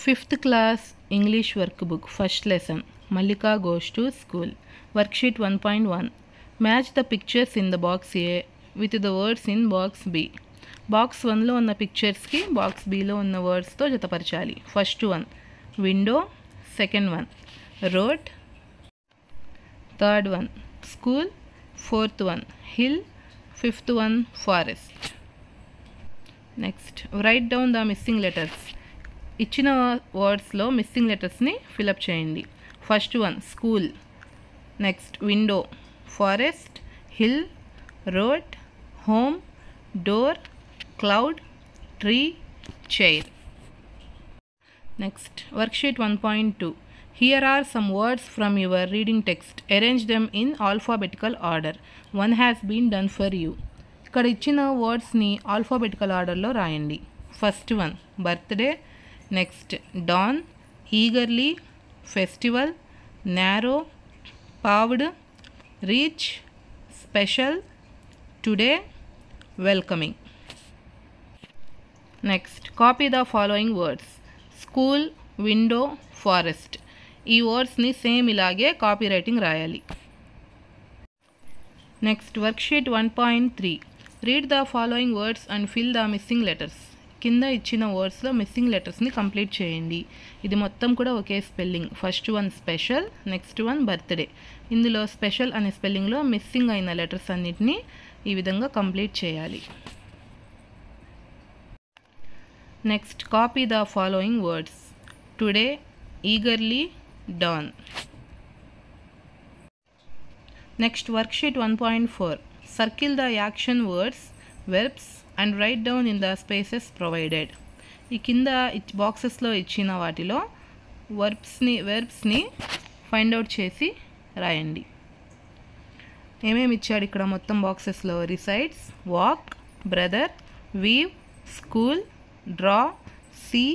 5th class English workbook, first lesson. Mallika goes to school. Worksheet 1.1. Match the pictures in the box A with the words in box B. Box 1 లో ఉన్న pictures కి box B లో ఉన్న words తో జతపరచాలి. First one window, second one road, third one school, fourth one hill, fifth one forest. Next write down the missing letters. ఇచ్చిన వర్డ్స్లో missing లెటర్స్ని ఫిలప్ చేయండి. First one school, next window, forest, hill, road, home, door, cloud, tree, chair. Next worksheet 1.2. Here are some words from your reading text. Arrange them in alphabetical order. One has been done for you. ఇక్కడ ఇచ్చిన వర్డ్స్ని alphabetical ఆర్డర్లో రాయండి. First one birthday, next dawn, eagerly, festival, narrow, paved, reach, special, today, welcoming. Next copy the following words. School, window, forest. ఈ వర్డ్స్ని same ఇలాగే copy writing రాయాలి. Next worksheet 1.3. Read the following words and fill the missing letters. కింద ఇచ్చిన వర్డ్స్లో missing లెటర్స్ని complete చేయండి. ఇది మొత్తం కూడా ఒకే spelling. First one special, next one birthday. ఇందులో స్పెషల్ అనే స్పెల్లింగ్లో మిస్సింగ్ అయిన లెటర్స్ అన్నిటినీ ఈ విధంగా కంప్లీట్ చేయాలి. Next copy the following words. Today, eagerly, dawn. Next worksheet 1.4. Circle the action words, verbs and write down in the spaces provided. ఈ కింద బాక్సెస్లో ఇచ్చిన వాటిలో వెర్బ్స్ని ఫైండ్ అవుట్ చేసి రాయండి. ఏమేమి ఇచ్చాడు ఇక్కడ మొత్తం బాక్సెస్లో? Resides, walk, brother, weave, school, draw, see,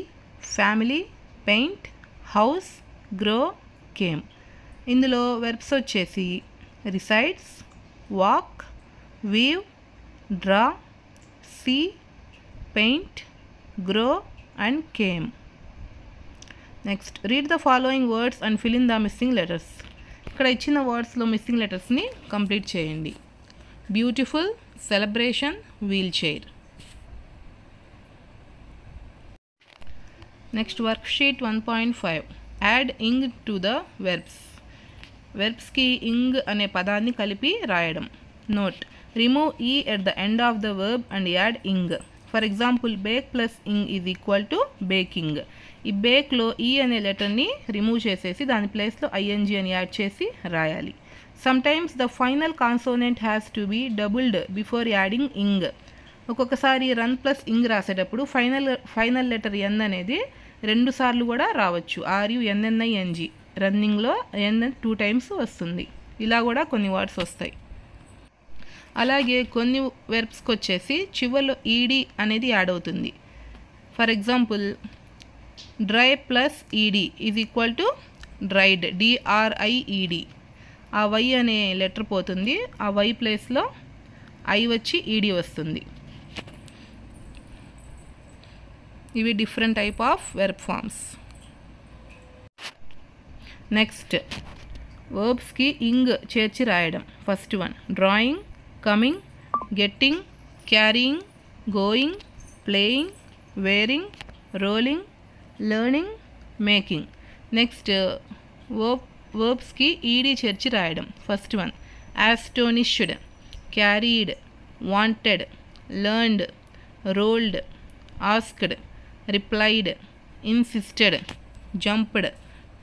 family, paint, house, grow, came. ఇందులో వెర్బ్స్ వచ్చేసి resides, walk, weave, draw, see, paint, grow and came. Next read the following words and fill in the missing letters. ఇక్కడ ఇచ్చిన వర్డ్స్లో missing లెటర్స్ని complete చేయండి. Beautiful, celebration, wheel chair. Next worksheet 1.5. Add ing to the verbs. వెర్బ్స్కి ing అనే పదాన్ని కలిపి రాయడం. Note: remove e at the end of the verb and add ing. For example bake plus ing is equal to baking. ఈ బేక్లో ఈ అనే లెటర్ని రిమూవ్ చేసేసి దాని ప్లేస్లో ఐఎన్జీ అని యాడ్ చేసి రాయాలి. Sometimes the final consonant has to be doubled before adding ing. ఒక్కొక్కసారి రన్ ప్లస్ ఇంగ్ రాసేటప్పుడు ఫైనల్ లెటర్ ఎన్ అనేది 2 సార్లు కూడా రావచ్చు. RUNNING. రన్నింగ్లో ఎన్ 2 టైమ్స్ వస్తుంది. ఇలా కూడా కొన్ని వర్డ్స్ వస్తాయి. అలాగే కొన్ని వెర్బ్స్కి వచ్చేసి చివరిలో ఈడి అనేది యాడ్ అవుతుంది. For example dry plus ED is equal to dried, DRIED. ఆ వై అనే లెటర్ పోతుంది. ఆ వై ప్లేస్లో ఐ వచ్చి ఈడి వస్తుంది. ఇవి different type of verb forms. Next వర్బ్స్కి ఇంగ్ చేర్చి రాయడం. First one drawing, coming, getting, carrying, going, playing, wearing, rolling, learning, making. Next వర్బ్స్కి ఈడీ చేర్చి రాయడం. First one astonished, carried, wanted, learned, rolled, asked, replied, insisted, jumped,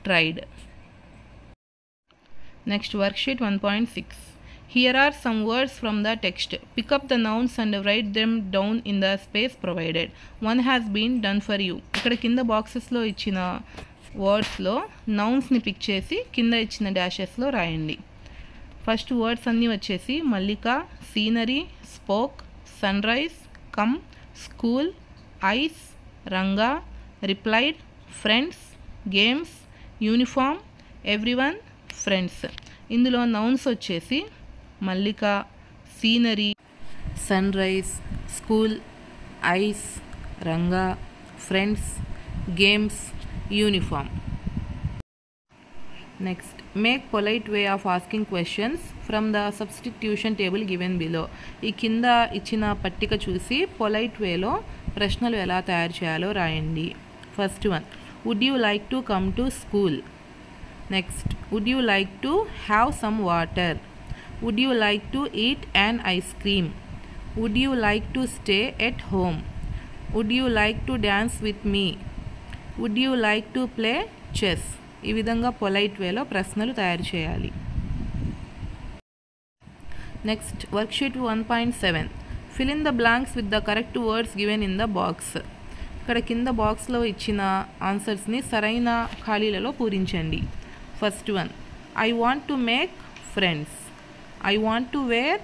tried. Next worksheet 1.6. Here are some words from the text. Pick up the nouns and write them down in the space provided. One has been done for you. ఇక్కడ కింద బాక్సెస్లో ఇచ్చిన వర్డ్స్లో నౌన్స్ని pick చేసి కింద ఇచ్చిన డాషెస్లో రాయండి. First words అన్నీ వచ్చేసి Mallika, scenery, spoke, sunrise, come, school, ice, Ranga, replied, friends, games, uniform, everyone, friends. ఇందులో నౌన్స్ వచ్చేసి Mallika, scenery, sunrise, school, ice, Ranga, friends, games, uniform. Next, make polite way of asking questions from the substitution table given below. ఈ కింద ఇచ్చిన పట్టిక చూసి polite వేలో ప్రశ్నలు ఎలా తయారు చేయాలో రాయండి. First one, would you like to come to school? Next, would you like to have some water? Would you like to eat an ice cream? Would you like to stay at home? Would you like to dance with me? Would you like to play chess? ఈ విధంగా polite వేలో ప్రశ్నలు తయారు చేయాలి. Next, worksheet 1.7, fill in the blanks with the correct words given in the box. ఇక్కడ కింద బాక్స్లో ఇచ్చిన ఆన్సర్స్ని సరైన ఖాళీలలో పూరించండి. First one, I want to make friends. I want to wear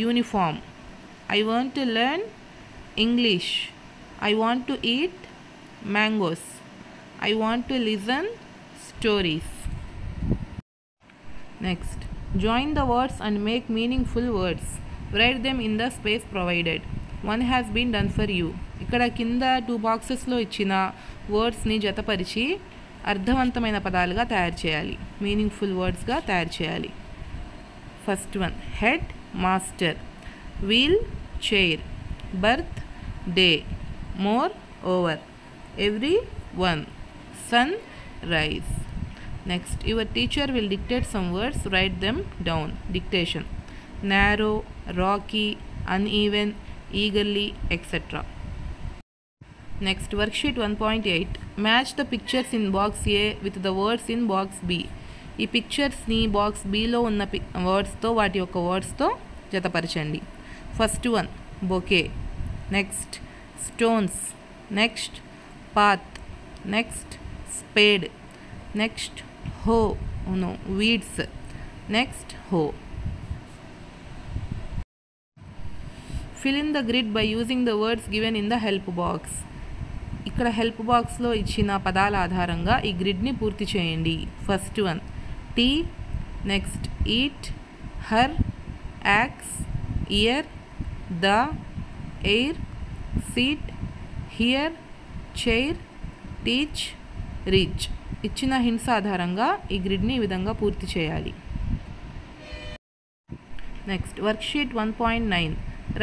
uniform. I want to learn English. I want to eat mangoes. I want to listen stories. Next, join the words and make meaningful words. Write them in the space provided. One has been done for you. ఇక్కడ కింద 2 బాక్సెస్లో ఇచ్చిన వర్డ్స్ని జతపరిచి అర్థవంతమైన పదాలుగా తయారు చేయాలి, meaningful వర్డ్స్గా తయారు చేయాలి. First one, head master. Wheel chair. Birth day. More over. Every one. Sun rise. Next, your teacher will dictate some words. Write them down. Dictation: narrow, rocky, uneven, eagerly, etc. Next, worksheet 1.8, match the pictures in box A with the words in box B. ఈ పిక్చర్స్ని box Bలో ఉన్న వర్డ్స్తో వాటి యొక్క వర్డ్స్తో జతపరచండి. First one, bouquet. Next, stones. Next, path. Next, spade. Next, hoe. Weeds. Next, hoe. Fill in the grid by using the words given in the help box. ఇక్కడ help బాక్స్లో ఇచ్చిన పదాల ఆధారంగా ఈ గ్రిడ్ని పూర్తి చేయండి. First one, tea. Next, eat. Her. Axe. Year. The. Air. Seat. Here. Chair. Teach. Reach. ఇచ్చిన హింట్స్ ఆధారంగా ఈ గ్రిడ్ని ఈ విధంగా పూర్తి చేయాలి. Next, worksheet 1.9,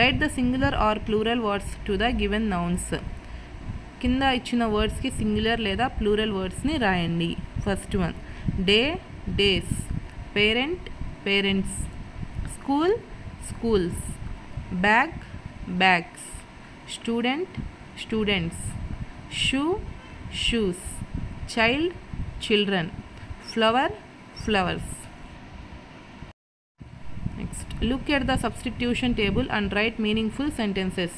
write the singular or plural words to the given nouns. కింద ఇచ్చిన వర్డ్స్కి సింగులర్ లేదా ప్లూరల్ వర్డ్స్ని రాయండి. First one, day. Days. Parent. Parents. School. Schools. Bag. Bags. Student. Students. Shoe. Shoes. Child, children. Flower, flowers. Next, look at the substitution table and write meaningful sentences.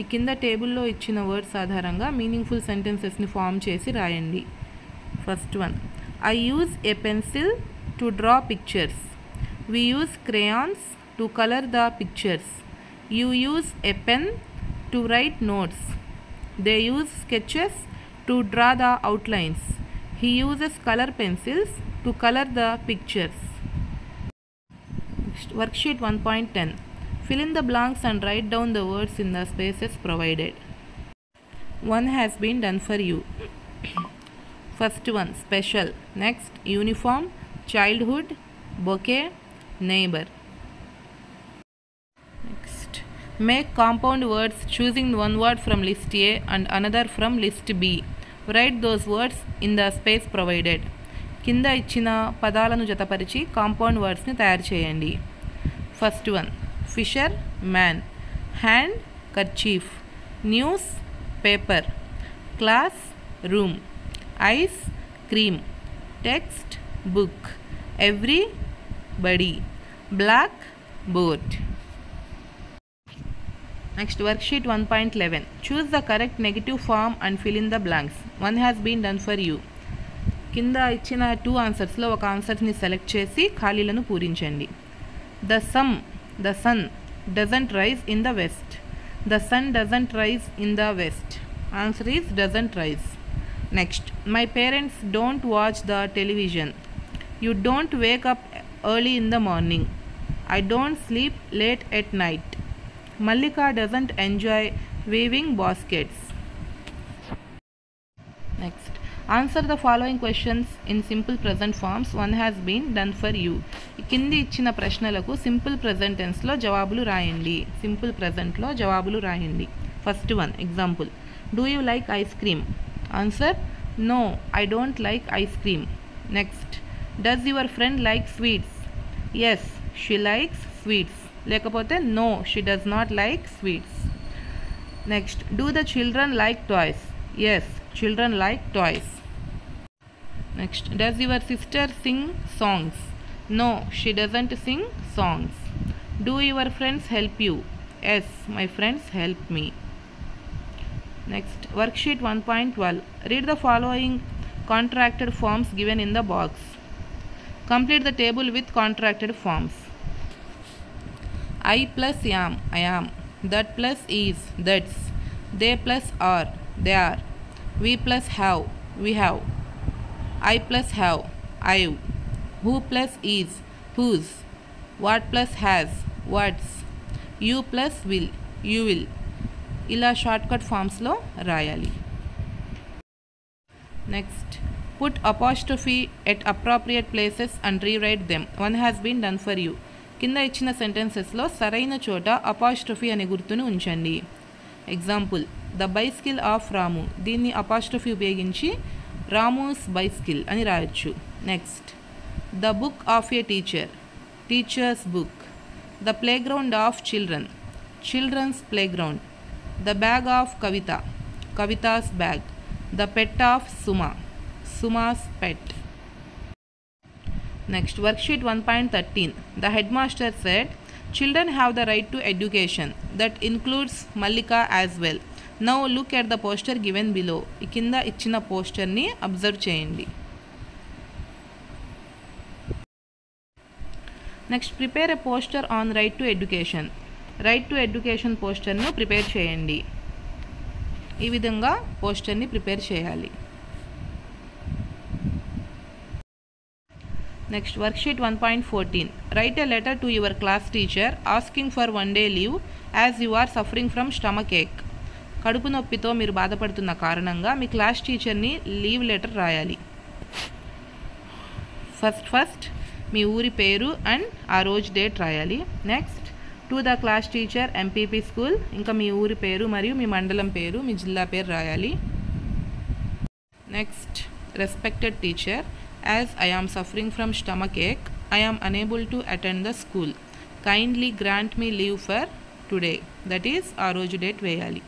ఈ కింద టేబుల్లో ఇచ్చిన వర్డ్స్ ఆధారంగా meaningful సెంటెన్సెస్ని form చేసి రాయండి. First one, I use a pencil to draw pictures. We use crayons to color the pictures. You use a pen to write notes. They use sketches to draw the outlines. He uses color pencils to color the pictures. Next, worksheet 1.10, fill in the blanks and write down the words in the spaces provided. One has been done for you. First one, special. Next, uniform. Childhood. Bouquet. Neighbor. Next, make compound words choosing one word from list A and another from list B. Write those words in the space provided. కింద ఇచ్చిన పదాలను జతపరిచి compound వర్డ్స్ని తయారు చేయండి. First one, fisher. Man. Hand. Kerchief. News. Paper. Class. Room. Ice. Cream. Text. Book. Every. Body. Black. Board. Next, worksheet 1.11, choose the correct negative form and fill in the blanks. One has been done for you. కింద ఇచ్చిన 2 ఆన్సర్స్లో ఒక ఆన్సర్స్ని select చేసి ఖాళీలను పూరించండి. The sun doesn't rise in the west. The sun doesn't rise in the west. Answer is doesn't rise. Next, my parents don't watch the television. You don't wake up early in the morning. I don't sleep late at night. Mallika doesn't enjoy weaving baskets. Next, answer the following questions in simple present forms. One has been done for you. కింది ఇచ్చిన ప్రశ్నలకు simple present టెన్స్లో జవాబులు రాయండి. Simple ప్రజెంట్లో జవాబులు రాయండి. First one example. Do you like ice cream? Answer no, I don't like ice cream. Next, does your friend like sweets? Yes, she likes sweets. లేకపోతే no, she does not like sweets. Next, do the children like toys? Yes, children like toys. Next, does your sister sing songs? No, she doesn't sing songs. Do your friends help you? Yes, my friends help me. Next, worksheet 1.12. Read the following contracted forms given in the box. Complete the table with contracted forms. I plus am, I am. That plus is, that's. They plus are, they are. We plus have, we have. I plus have, I've. Who plus is, whose. What plus has, what's. You plus will, you will. ఇలా shortcut ఫామ్స్లో రాయాలి. Next, put apostrophe at appropriate places and rewrite them. One has been done for you. కింద ఇచ్చిన సెంటెన్సెస్లో సరైన చోట apostrophe అనే గుర్తును ఉంచండి. Example, the bicycle of Ramu. దీన్ని అపాస్ట్రఫీ ఉపయోగించి రామూస్ బైస్కిల్ అని రాయొచ్చు. Next, the book of a teacher. Teacher's book. The playground of children. Children's playground. The bag of Kavitha. Kavitha's bag. The pet of Suma. Suma's pet. Next, worksheet 1.13. The head master said, children have the right to education. That includes Mallika as well. Now look at the poster given below. ఈ కింద ఇచ్చిన పోస్టర్ని observe చేయండి. Next, prepare a poster on right to education. రైట్ to ఎడ్యుకేషన్ పోస్టర్ను prepare చేయండి. ఈ విధంగా పోస్టర్ని ప్రిపేర్ చేయాలి. Next, worksheet 1.14. Write a letter to your class teacher asking for 1 day leave as you are suffering from stomach ఏక్. కడుపు నొప్పితో మీరు బాధపడుతున్న కారణంగా మీ క్లాస్ టీచర్ని లీవ్ లెటర్ రాయాలి. ఫస్ట్ మీ ఊరి పేరు అండ్ ఆ రోజు డేట్ రాయాలి. Next, to the class teacher MPP school. ఇంకా మీ ఊరి పేరు మరియు మీ మండలం పేరు, మీ జిల్లా పేరు రాయాలి. Next, respected teacher, as I am suffering from stomach ache, I am unable to attend the school. Kindly grant me leave for today. That is ఆ రోజు డేట్ వేయాలి.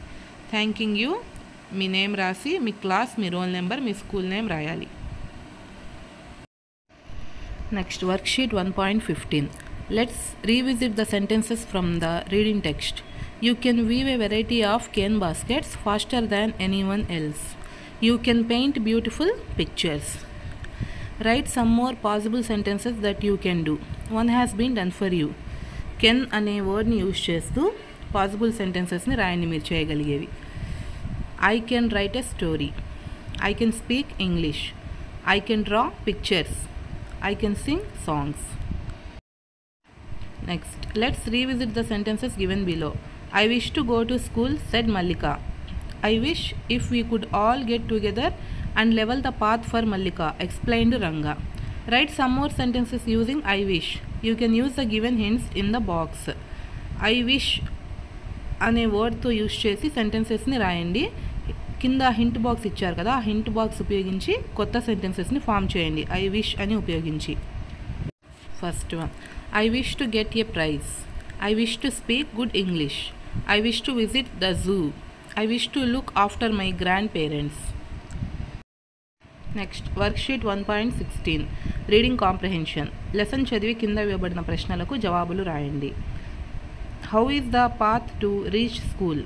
థ్యాంకింగ్ యూ, మీ నేమ్ రాసి మీ క్లాస్, మీ రోల్ నెంబర్, మీ school name రాయాలి. Next, worksheet 1.15. Let's revisit the sentences from the reading text. You can weave a variety of cane baskets faster than anyone else. You can paint beautiful pictures. Write some more possible sentences that you can do. One has been done for you. Can అనే వర్డ్ని use చేస్తూ possible సెంటెన్సెస్ని రాయండి మీరు చేయగలిగేవి. I can write a story. I can speak English. I can draw pictures. I can sing songs. Next, let's revisit the sentences given below. I wish to go to school, said Mallika. I wish if we could all get together and level the path for Mallika, explained Ranga. Write some more sentences using I wish. You can use the given hints in the box. I wish అనే వర్డ్తో use చేసి సెంటెన్సెస్ని రాయండి. కింద hint box ఇచ్చారు కదా, ఆ hint box ఉపయోగించి కొత్త సెంటెన్సెస్ని ఫామ్ చేయండి ఐ విష్ అని ఉపయోగించి. First one, I wish to get a prize. I wish to speak good English. I wish to visit the zoo. I wish to look after my grand parents. Next, worksheet 1.16. Reading comprehension. Lesson చదివి కింద ఇవ్వబడిన ప్రశ్నలకు జవాబులు రాయండి. How is the path to reach school?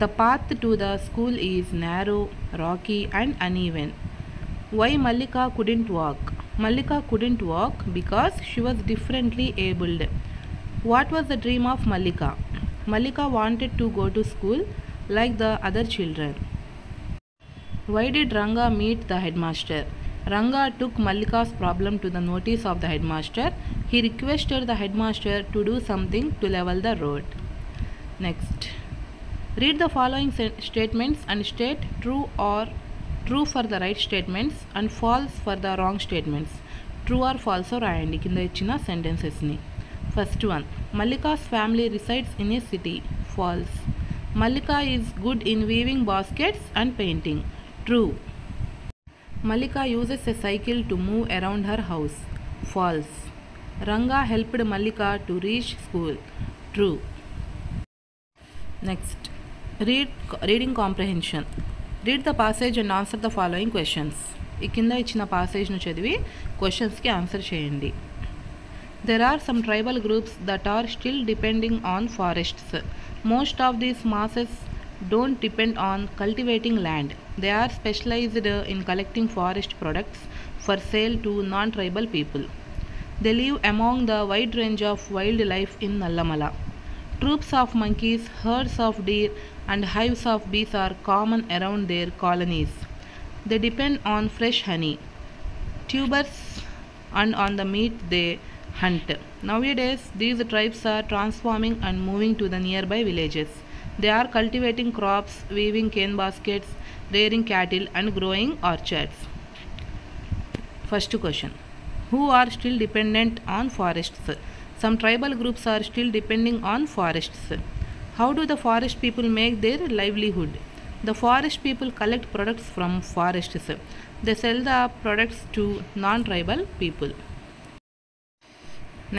The path to the school is narrow, rocky and uneven. Why Mallika couldn't walk? Mallika couldn't walk because she was differently abled. What was the dream of Mallika? Mallika wanted to go to school like the other children. Why did Ranga meet the headmaster? Ranga took Mallika's problem to the notice of the headmaster. He requested the headmaster to do something to level the road. Next, read the following statements and state true or true for the right statements and false for the wrong statements. True or false రాయండి కింద ఇచ్చిన సెంటెన్సెస్ని. First one, Mallika's family resides in a city. False. Mallika is good in weaving baskets and painting. True. Malika uses a cycle to move around her house. False. Ranga helped Malika to reach school. True. Next, reading comprehension. Read the passage and answer the following questions. ఈ కింద ఇచ్చిన passage ను చదివి క్వశ్చన్స్కి answer చేయండి. There are some tribal groups that are still depending on forests. Most of these masses don't depend on cultivating land. They are specialized in collecting forest products for sale to non-tribal people. They live among the wide range of wildlife in Nallamala. Troops of monkeys, herds of deer, and hives of bees are common around their colonies. They depend on fresh honey, tubers, and on the meat they hunt. Nowadays, these tribes are transforming and moving to the nearby villages. They are cultivating crops, weaving cane baskets, rearing cattle, and growing orchards. First question. Who are still dependent on forests? Some tribal groups are still depending on forests. How do the forest people make their livelihood? The forest people collect products from forests. They sell the products to non-tribal people.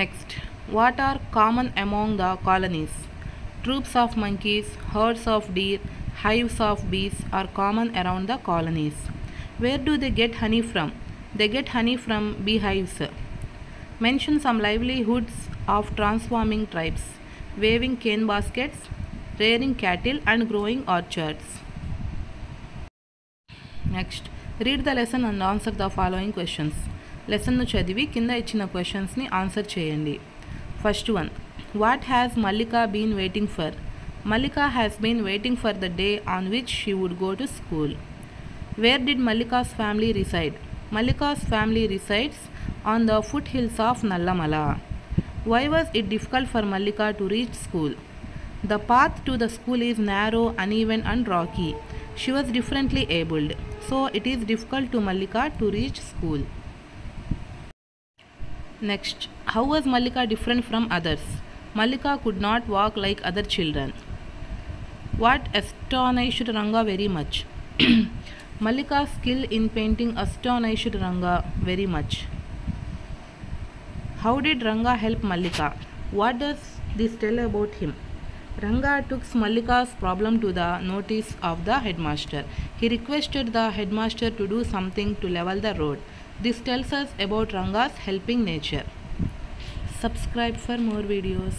Next, what are common among the colonies? Troops of monkeys, herds of deer, hives of bees are common around the colonies. Where do they get honey from? They get honey from beehives. Mention some livelihoods of transforming tribes: weaving cane baskets, rearing cattle, and growing orchards. Next, read the lesson and answer the following questions. Lesson ను చదివి కింద ఇచ్చిన క్వశ్చన్స్ని answer చేయండి. First one, what has Malika been waiting for? Malika has been waiting for the day on which she would go to school. Where did Malika's family reside? Malika's family resides on the foothills of Nallamala. Why was it difficult for Malika to reach school? The path to the school is narrow, uneven, and rocky. She was differently abled, so it is difficult to Malika to reach school. Next, how was Malika different from others? Malika could not walk like other children. What astonished Ranga very much? Malika's skill in painting astonished Ranga very much. How did Ranga help Malika? What does this tell about him? Ranga took Malika's problem to the notice of the headmaster. He requested the headmaster to do something to level the road. This tells us about Ranga's helping nature. Subscribe for more videos.